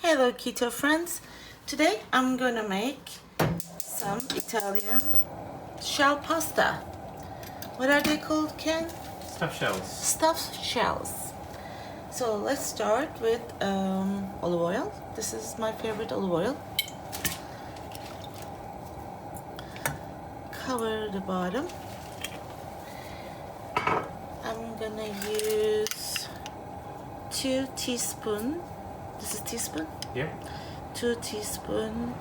Hello keto friends. Today I'm gonna make some Italian shell pasta. What are they called, Ken? Stuffed shells. Stuffed shells. So let's start with olive oil. This is my favorite olive oil. Cover the bottom. I'm gonna use 2 teaspoons. This is teaspoon? Yeah. 2 teaspoons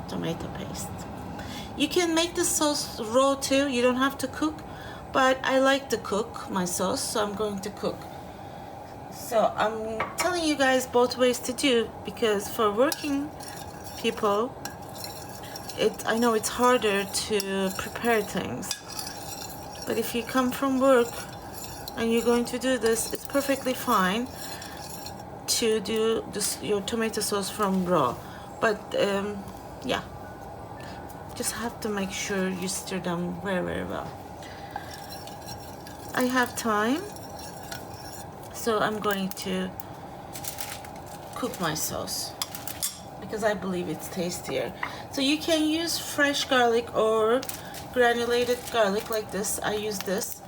tomato paste. You can make the sauce raw too. You don't have to cook, but I like to cook my sauce, so I'm going to cook. So I'm telling you guys both ways to do, because for working people, I know it's harder to prepare things. But if you come from work and you're going to do this, it's perfectly fine to do your tomato sauce from raw. But yeah, just have to make sure you stir them very, very well. I have time, so I'm going to cook my sauce because I believe it's tastier. So you can use fresh garlic or granulated garlic like this. I use this,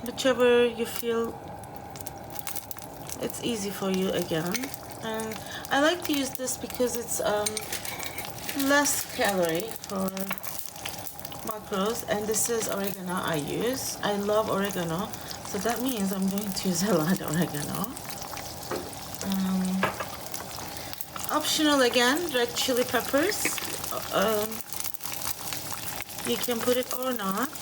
whichever you feel it's easy for you again. And I like to use this because it's less calorie for macros. And this is oregano I use. I love oregano, so that means I'm going to use a lot of oregano. Optional again, red chili peppers. You can put it or not.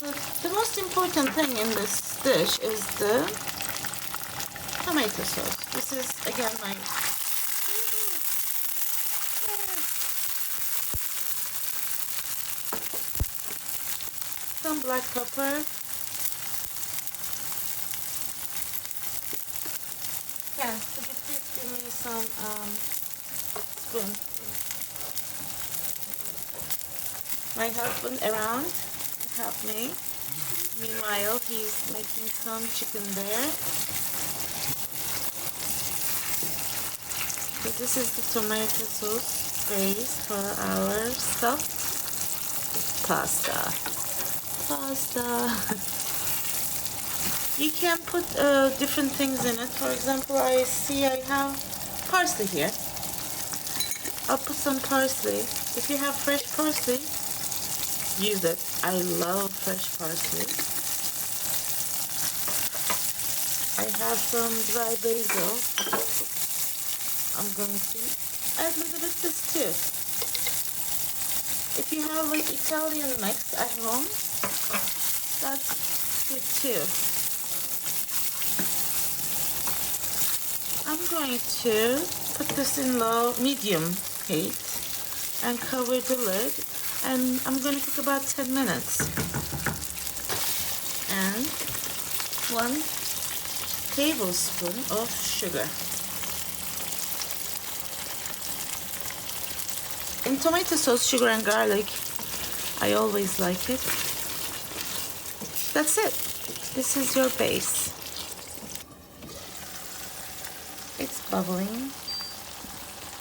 So the most important thing in this dish is the tomato sauce. This is again my some black pepper. Yeah, could you please give me some spoon? My husband around to help me. Meanwhile, he's making some chicken there. So this is the tomato sauce base for our stuffed pasta. You can put different things in it. For example, I see I have parsley here. I'll put some parsley. If you have fresh parsley, use it. I love fresh parsley. I have some dry basil. I'm going to add a little bit this too. If you have like Italian mix at home, that's good too. I'm going to put this in medium heat and cover the lid, and I'm going to cook about 10 minutes. And 1 tablespoon of sugar. In tomato sauce, sugar and garlic, I always like it. That's it. This is your base. It's bubbling.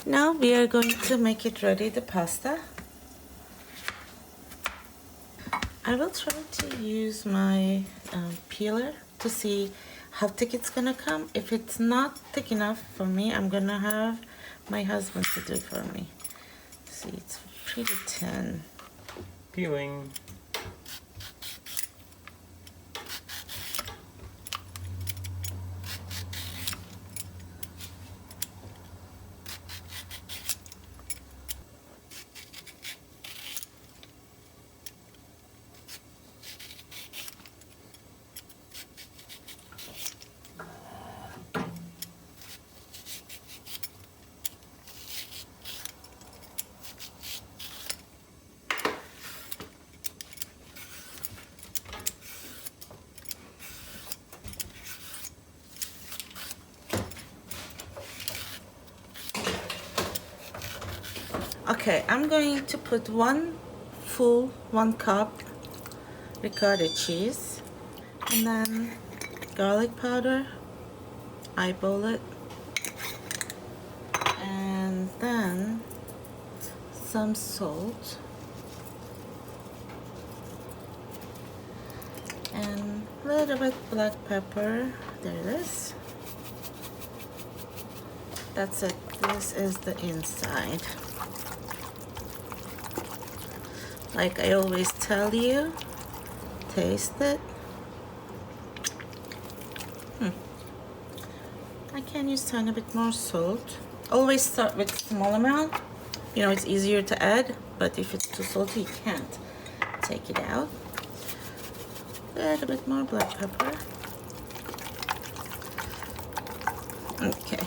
Now we are going to make it ready, the pasta. I will try to use my peeler to see how thick it's gonna come. If it's not thick enough for me, I'm gonna have my husband to do it for me. See, it's pretty thin. Peeling. Okay, I'm going to put 1 cup ricotta cheese, and then garlic powder, eyeball it, And then some salt. And a little bit black pepper. There it is. That's it. This is the inside. Like I always tell you, taste it. I can use a tiny bit more salt. Always start with small amount. You know, it's easier to add, but if it's too salty, you can't take it out. A little bit more black pepper. Okay.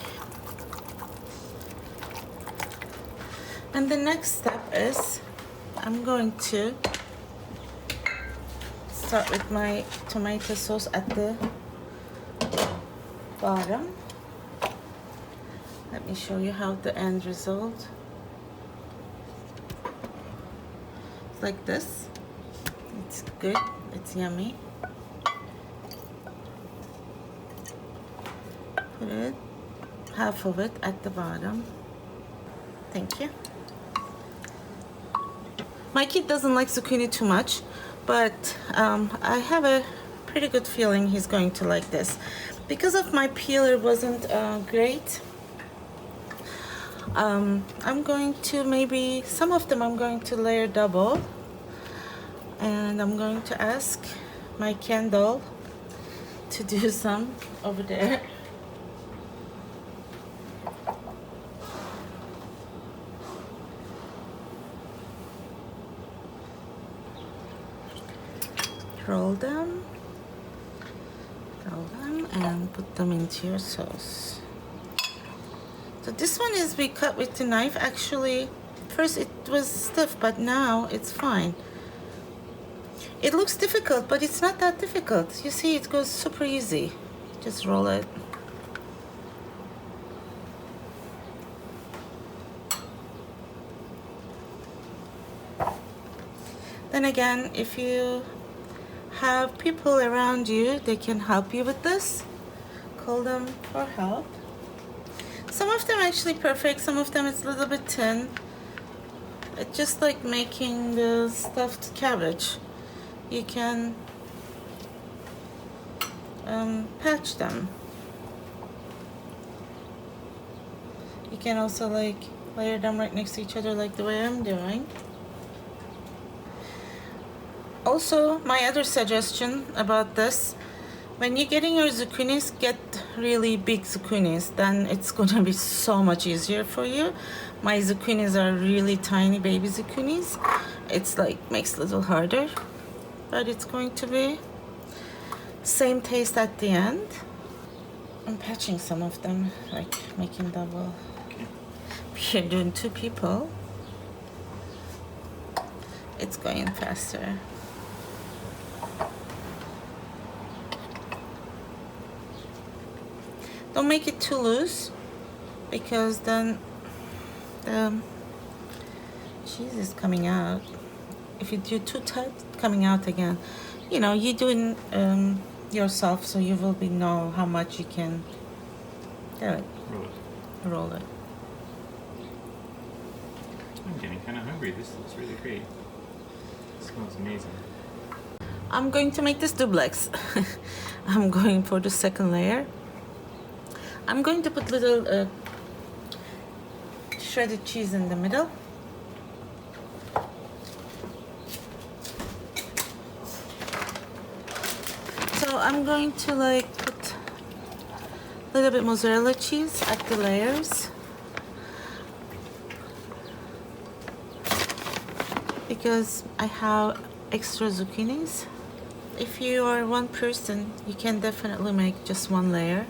And the next step is I'm going to start with my tomato sauce at the bottom. Let me show you how the end result. It's like this. It's good. It's yummy. Put it, half of it at the bottom. Thank you. My kid doesn't like zucchini too much, but I have a pretty good feeling he's going to like this. Because of my peeler wasn't great, I'm going to maybe, some of them I'm going to layer double. And I'm going to ask my Kendall to do some over there. Roll them, and put them into your sauce. So this one is we cut with the knife. Actually, first it was stiff, but now it's fine. It looks difficult, but it's not that difficult. You see, it goes super easy. Just roll it. Then again, if you have people around you, they can help you with this. Call them for help. Some of them are actually perfect, some of them it's a little bit thin. It's just like making the stuffed cabbage. You can patch them. You can also like layer them right next to each other like the way I'm doing. Also, my other suggestion about this, when you're getting your zucchinis, get really big zucchinis. Then it's gonna be so much easier for you. My zucchinis are really tiny baby zucchinis. It's like makes it a little harder, but it's going to be same taste at the end. I'm patching some of them, like making double. If you're doing 2 people, it's going faster. Don't make it too loose, because then the cheese is coming out. If you do too tight, it's coming out again. You know, you're doing yourself, so you will know how much you can do it. Roll it. I'm getting kind of hungry. This looks really great. It smells amazing. I'm going to make this duplex. I'm going for the second layer. I'm going to put little shredded cheese in the middle. So I'm going to like put a little bit mozzarella cheese at the layers, because I have extra zucchinis. If you are one person, you can definitely make just one layer,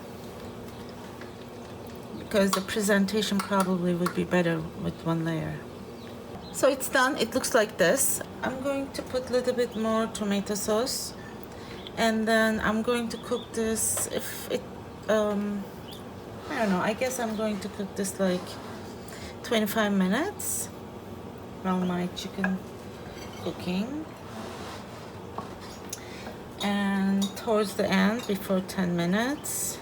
because the presentation probably would be better with one layer. So it's done. It looks like this. I'm going to put a little bit more tomato sauce, and then I'm going to cook this. If it, I don't know, I guess I'm going to cook this like 25 minutes while my chicken cooking. And towards the end, before 10 minutes,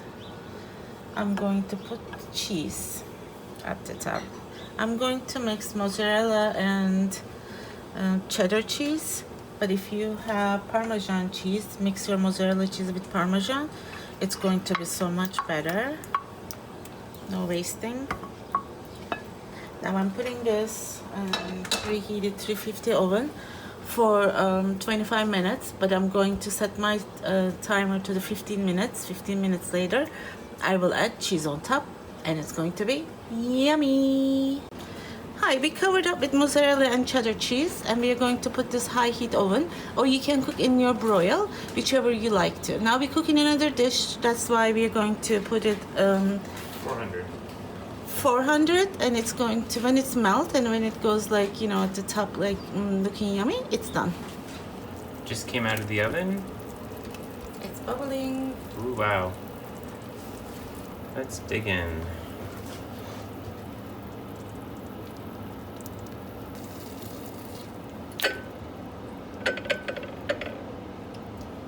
I'm going to put cheese at the top. I'm going to mix mozzarella and cheddar cheese, but if you have Parmesan cheese, mix your mozzarella cheese with Parmesan. It's going to be so much better. No wasting. Now I'm putting this preheated 350 oven for 25 minutes, but I'm going to set my timer to the 15 minutes. 15 minutes later, I will add cheese on top, and it's going to be yummy. Hi, we covered up with mozzarella and cheddar cheese, and we are going to put this high heat oven, or you can cook in your broil, whichever you like to. Now we cook in another dish, that's why we are going to put it 400, and it's going to, when it's melt and when it goes like, you know, at the top, like looking yummy, it's done. Just came out of the oven. It's bubbling. Ooh, wow. Let's dig in.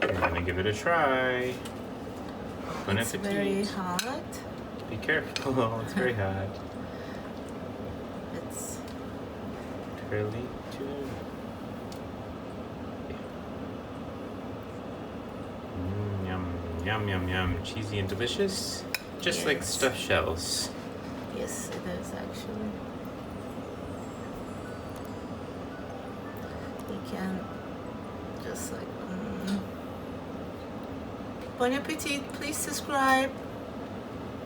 I'm gonna give it a try. Bon It's appetit. very hot. Be careful, it's very hot. It's Curly too. Yum, yum, yum, yum. Cheesy and delicious. Just like Yes. stuffed shells. yes, it is actually. You can just like. Bon appetit! Please subscribe.